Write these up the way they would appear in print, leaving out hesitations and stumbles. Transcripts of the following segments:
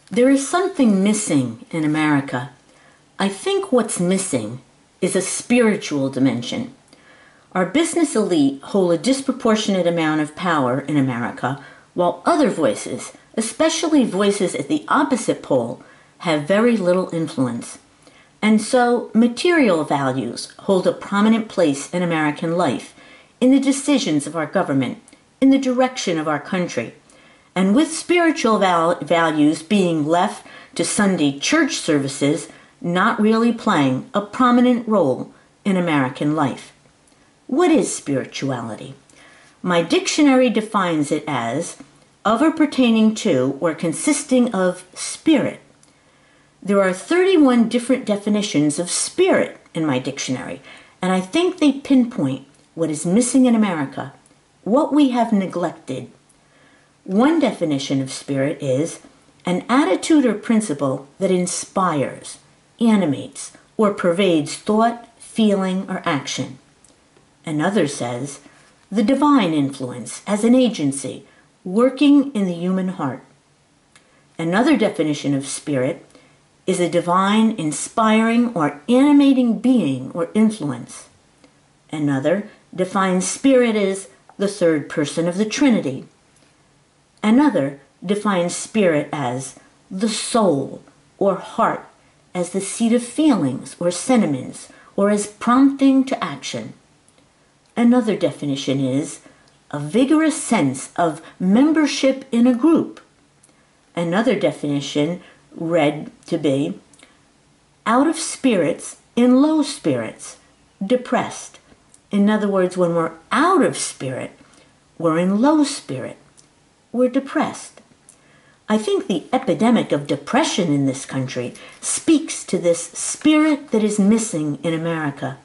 There is something missing in America. I think what's missing is a spiritual dimension. Our business elite hold a disproportionate amount of power in America, while other voices, especially voices at the opposite pole, have very little influence. And so material values hold a prominent place in American life, in the decisions of our government, in the direction of our country. And with spiritual values being left to Sunday church services, not really playing a prominent role in American life. What is spirituality? My dictionary defines it as of or pertaining to or consisting of spirit. There are 31 different definitions of spirit in my dictionary, and I think they pinpoint what is missing in America, what we have neglected. One definition of spirit is an attitude or principle that inspires, animates, or pervades thought, feeling, or action. Another says the divine influence as an agency working in the human heart. Another definition of spirit is a divine, inspiring, or animating being or influence. Another defines spirit as the third person of the Trinity. Another defines spirit as the soul or heart, as the seat of feelings or sentiments, or as prompting to action. Another definition is a vigorous sense of membership in a group. Another definition read to be out of spirits, in low spirits, depressed. In other words, when we're out of spirit, we're in low spirit, we're depressed. I think the epidemic of depression in this country speaks to this spirit that is missing in America,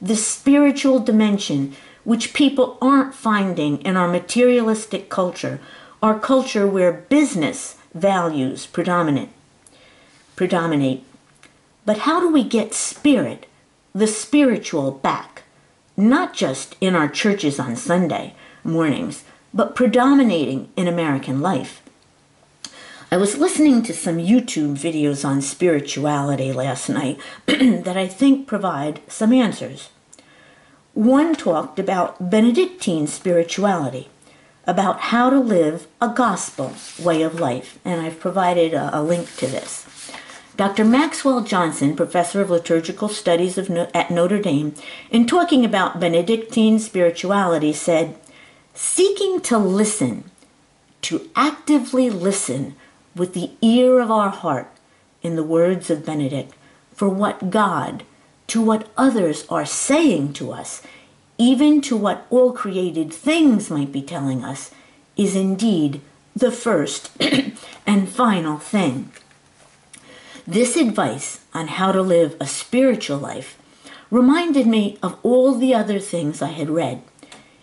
this spiritual dimension which people aren't finding in our materialistic culture, our culture where business values predominate. But how do we get spirit, the spiritual, back? Not just in our churches on Sunday mornings, but predominating in American life. I was listening to some YouTube videos on spirituality last night that I think provide some answers. One talked about Benedictine spirituality, about how to live a gospel way of life, and I've provided a link to this. Dr. Maxwell Johnson, professor of liturgical studies at Notre Dame, in talking about Benedictine spirituality said, seeking to listen, to actively listen with the ear of our heart, in the words of Benedict, for what God, to what others are saying to us, even to what all created things might be telling us, is indeed the first and final thing. This advice on how to live a spiritual life reminded me of all the other things I had read.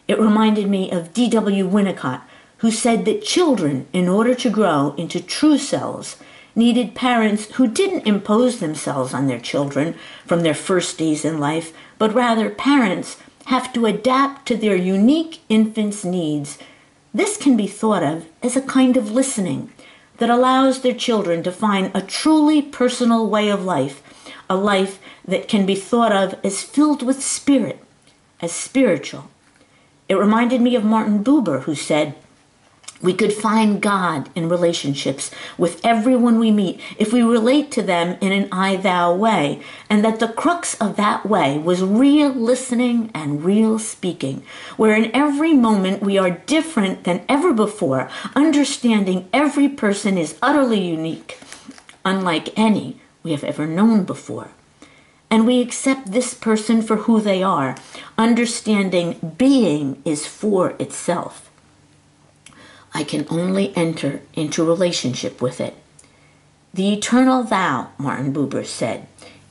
It reminded me of D.W. Winnicott, who said that children, in order to grow into true selves, needed parents who didn't impose themselves on their children from their first days in life, but rather parents have to adapt to their unique infant's needs. This can be thought of as a kind of listening that allows their children to find a truly personal way of life, a life that can be thought of as filled with spirit, as spiritual. It reminded me of Martin Buber, who said, we could find God in relationships with everyone we meet if we relate to them in an I-thou way, and that the crux of that way was real listening and real speaking, where in every moment we are different than ever before, understanding every person is utterly unique, unlike any we have ever known before. And we accept this person for who they are, understanding being is for itself. I can only enter into relationship with it. The eternal thou, Martin Buber said,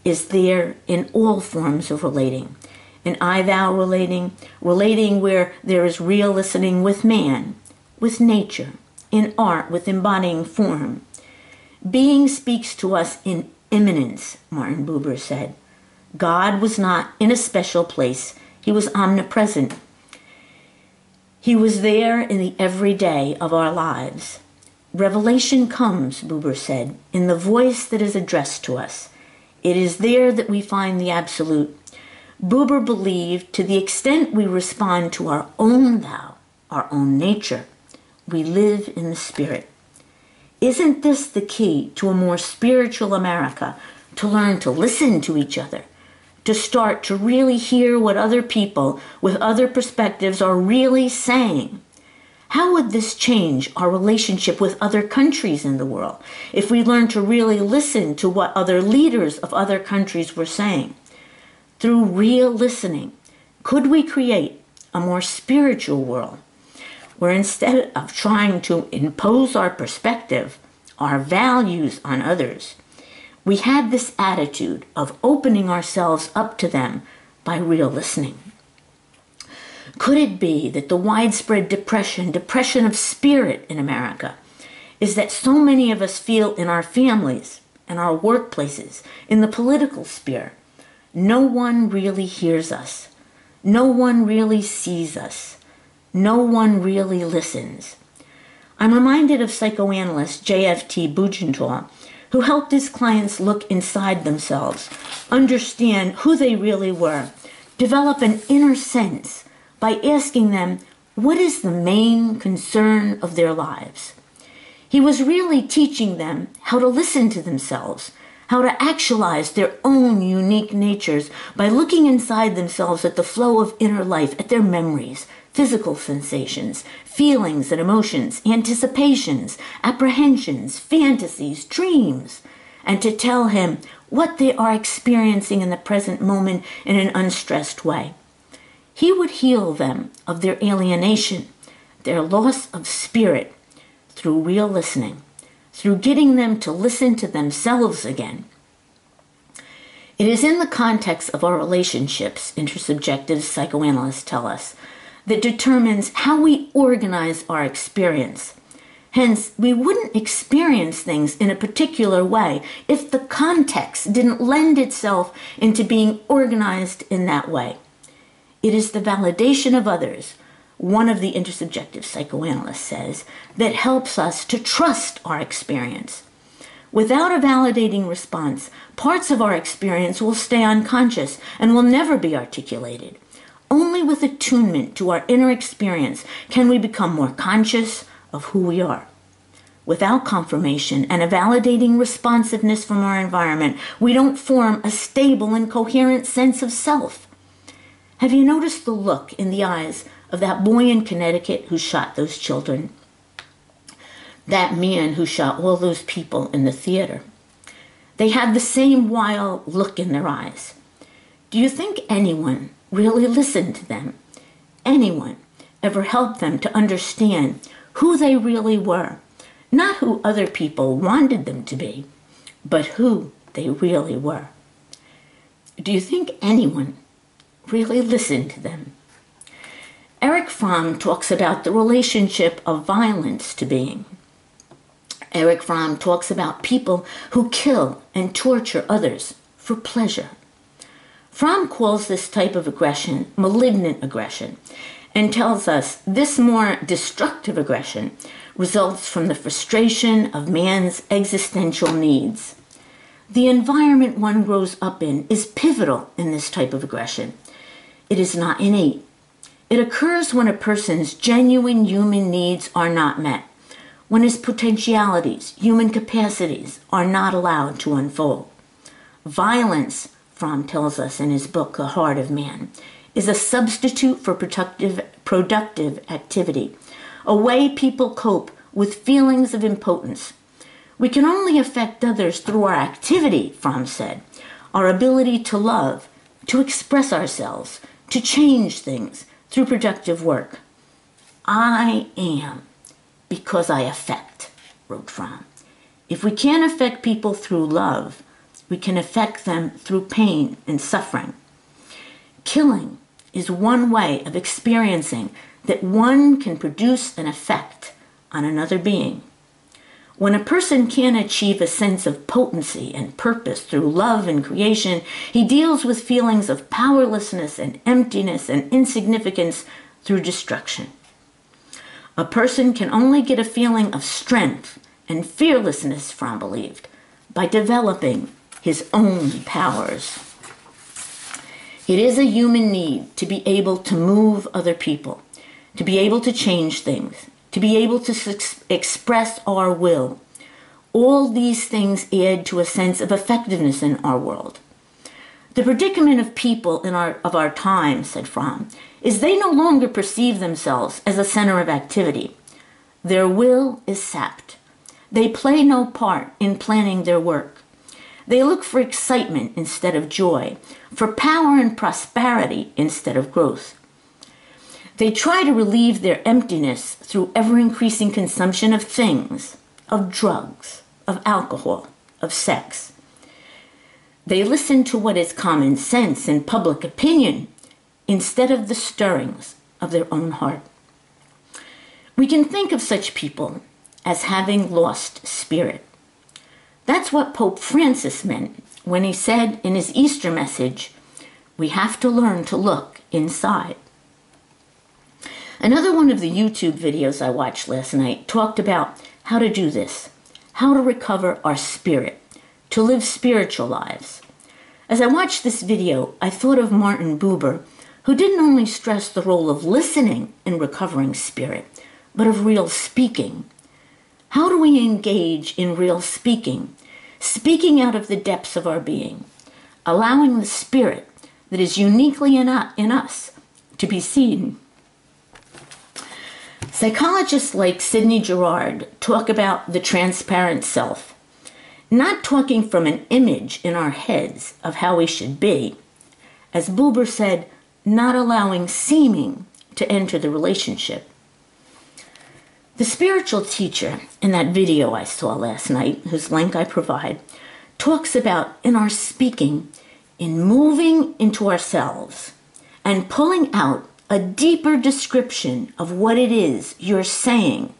is there in all forms of relating. An I-thou relating where there is real listening with man, with nature, in art, with embodying form. Being speaks to us in immanence, Martin Buber said. God was not in a special place. He was omnipresent. He was there in the everyday of our lives. Revelation comes, Buber said, in the voice that is addressed to us. It is there that we find the absolute. Buber believed to the extent we respond to our own thou, our own nature, we live in the Spirit. Isn't this the key to a more spiritual America, to learn to listen to each other, to start to really hear what other people with other perspectives are really saying? How would this change our relationship with other countries in the world if we learned to really listen to what other leaders of other countries were saying? Through real listening, could we create a more spiritual world where instead of trying to impose our perspective, our values on others, we had this attitude of opening ourselves up to them by real listening? Could it be that the widespread depression of spirit in America, is that so many of us feel in our families, in our workplaces, in the political sphere, no one really hears us, no one really sees us, no one really listens? I'm reminded of psychoanalyst J.F.T. Bugental, who helped his clients look inside themselves, understand who they really were, develop an inner sense by asking them, what is the main concern of their lives? He was really teaching them how to listen to themselves, how to actualize their own unique natures by looking inside themselves at the flow of inner life, at their memories, physical sensations, feelings and emotions, anticipations, apprehensions, fantasies, dreams, and to tell him what they are experiencing in the present moment in an unstressed way. He would heal them of their alienation, their loss of spirit, through real listening, through getting them to listen to themselves again. It is in the context of our relationships, intersubjective psychoanalysts tell us, that determines how we organize our experience. Hence, we wouldn't experience things in a particular way if the context didn't lend itself into being organized in that way. It is the validation of others, one of the intersubjective psychoanalysts says, that helps us to trust our experience. Without a validating response, parts of our experience will stay unconscious and will never be articulated. Only with attunement to our inner experience can we become more conscious of who we are. Without confirmation and a validating responsiveness from our environment, we don't form a stable and coherent sense of self. Have you noticed the look in the eyes of that boy in Connecticut who shot those children? That man who shot all those people in the theater? They had the same wild look in their eyes. Do you think anyone really listened to them? Anyone ever helped them to understand who they really were? Not who other people wanted them to be, but who they really were. Do you think anyone really listened to them? Erich Fromm talks about the relationship of violence to being. Erich Fromm talks about people who kill and torture others for pleasure. Fromm calls this type of aggression malignant aggression and tells us this more destructive aggression results from the frustration of man's existential needs. The environment one grows up in is pivotal in this type of aggression. It is not innate. It occurs when a person's genuine human needs are not met, when his potentialities, human capacities, are not allowed to unfold. Violence, Fromm tells us in his book, The Heart of Man, is a substitute for productive activity, a way people cope with feelings of impotence. We can only affect others through our activity, Fromm said, our ability to love, to express ourselves, to change things through productive work. I am because I affect, wrote Fromm. If we can't affect people through love, we can affect them through pain and suffering. Killing is one way of experiencing that one can produce an effect on another being. When a person can't achieve a sense of potency and purpose through love and creation, he deals with feelings of powerlessness and emptiness and insignificance through destruction. A person can only get a feeling of strength and fearlessness, Fromm believed, by developing his own powers. It is a human need to be able to move other people, to be able to change things, to be able to express our will. All these things add to a sense of effectiveness in our world. The predicament of people of our time, said Fromm, is they no longer perceive themselves as a center of activity. Their will is sapped. They play no part in planning their work. They look for excitement instead of joy, for power and prosperity instead of growth. They try to relieve their emptiness through ever-increasing consumption of things, of drugs, of alcohol, of sex. They listen to what is common sense and public opinion instead of the stirrings of their own heart. We can think of such people as having lost spirit. That's what Pope Francis meant when he said in his Easter message, we have to learn to look inside. Another one of the YouTube videos I watched last night talked about how to do this, how to recover our spirit, to live spiritual lives. As I watched this video, I thought of Martin Buber, who didn't only stress the role of listening in recovering spirit, but of real speaking. How do we engage in real speaking? Speaking out of the depths of our being, allowing the spirit that is uniquely in us to be seen. Psychologists like Sidney Girard talk about the transparent self, not talking from an image in our heads of how we should be. As Buber said, not allowing seeming to enter the relationship. The spiritual teacher in that video I saw last night, whose link I provide, talks about in our speaking, in moving into ourselves and pulling out a deeper description of what it is you're saying,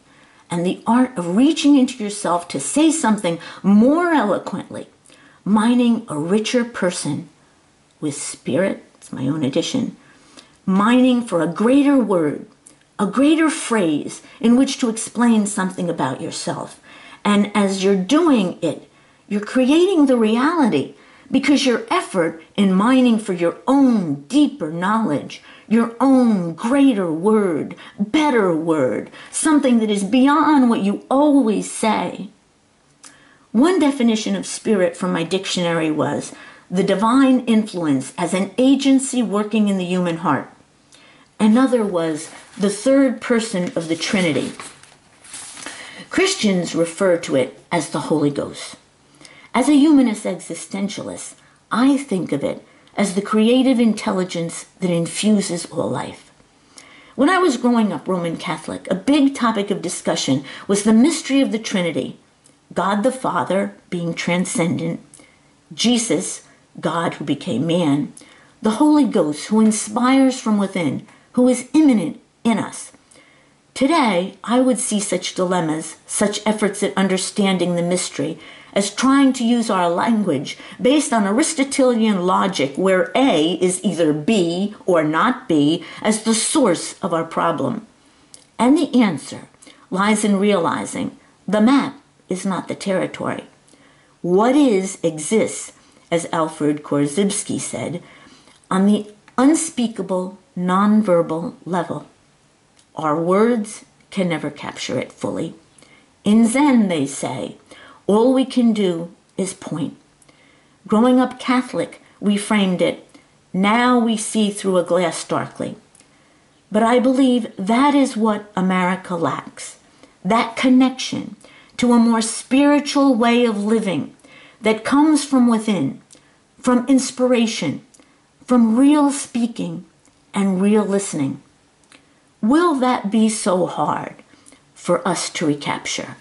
and the art of reaching into yourself to say something more eloquently, mining a richer person with spirit, it's my own addition, mining for a greater word, a greater phrase in which to explain something about yourself. And as you're doing it, you're creating the reality, because your effort in mining for your own deeper knowledge, your own greater word, better word, something that is beyond what you always say. One definition of spirit from my dictionary was the divine influence as an agency working in the human heart. Another was the third person of the Trinity. Christians refer to it as the Holy Ghost. As a humanist existentialist, I think of it as the creative intelligence that infuses all life. When I was growing up Roman Catholic, a big topic of discussion was the mystery of the Trinity. God the Father being transcendent, Jesus, God who became man, the Holy Ghost who inspires from within, who is immanent in us. Today, I would see such dilemmas, such efforts at understanding the mystery, as trying to use our language based on Aristotelian logic where A is either B or not B as the source of our problem. And the answer lies in realizing the map is not the territory. What is exists, as Alfred Korzybski said, on the unspeakable, nonverbal level. Our words can never capture it fully. In Zen, they say, all we can do is point. Growing up Catholic, we framed it, now we see through a glass darkly. But I believe that is what America lacks, that connection to a more spiritual way of living that comes from within, from inspiration, from real speaking and real listening. Will that be so hard for us to recapture?